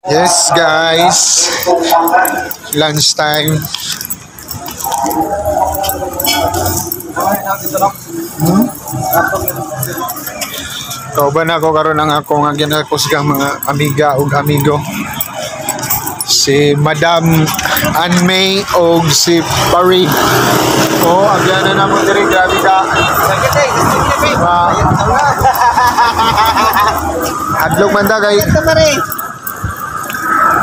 Yes guys, lunch time. Kauban ako karon ang ako nga ginakusgang mga amiga ug amigo. Si Madam Anmay o si Pari. Agyan na mo diri, grabe ka. Hadlok man da kay.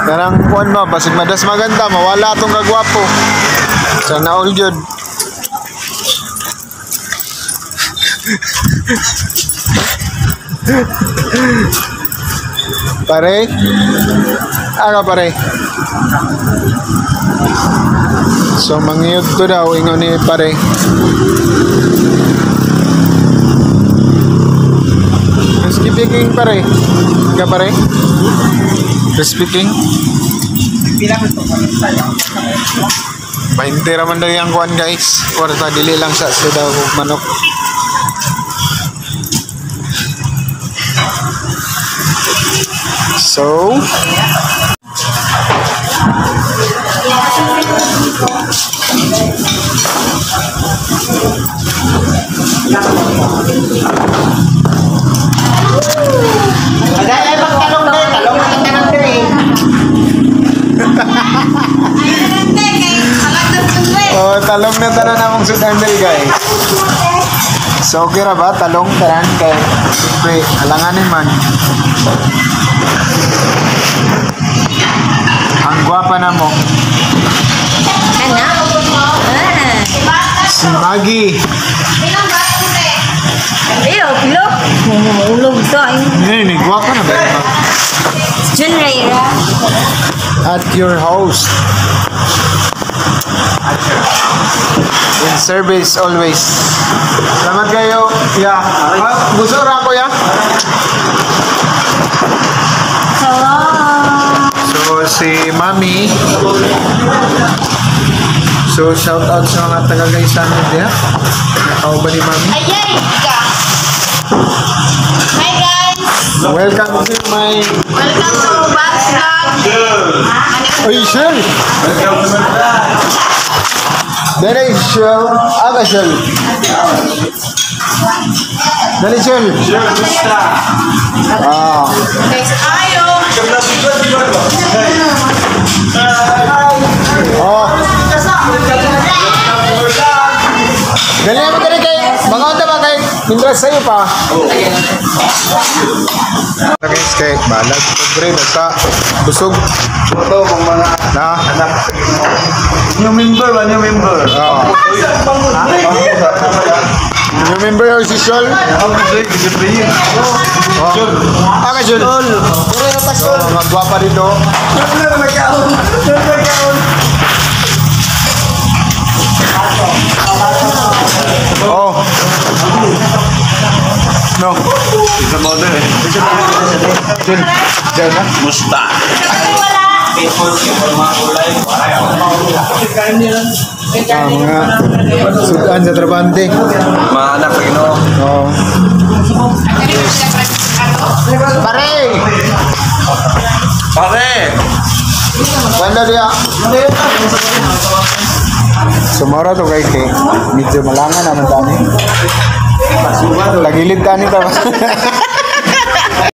Karang kuan ba, basig madas maganda, mawala tong kagwapo. Sana all good. Pare? Aga pare? So mangyod to daw, ingon ni pare. Speaking pare? Aga pare? Speaking? Painti raman daw yung kuhan guys. Or sa dili lang sa daw manok. So talong na tanan among sundandel guys. So okay ra ba talong tanan kay pre alanganin man. Ang gwapa na mo. Si Maggie. Ulog to. Ni gwapa na ba? Jun Rayra. At your host. In service always. Salamat kayo. Yeah. Gusto ra ko ya. Hello. So si Mami. So shout out sa mga taga-Gaysan niya. Nakao ba ni Mami? Ayan ka. Hi guys. Welcome to my Welcome to Babs Vlog. Oy, Shell! Dali, Shell. Aga, Shell. Dali, Shell. Guys, ayo. Dali naman dali kay. Mga onda ba kay? Interest sa'yo pa. Guys, kay balag. Pobre, basta. Busog. Ito, mga Na. anak. New member ba? New member. You remember how si Shell? Aga, Shell. Mga gwapa dito. Oh. No. Isa mo din eh. Diyan na. Musta? Mga sudan sa trabante. Mga anak ko ino. Oh. Pare! Pare! Wala dia. Sumara to kay Kay. Medyo malangan naman tani. Lagilid tani ta.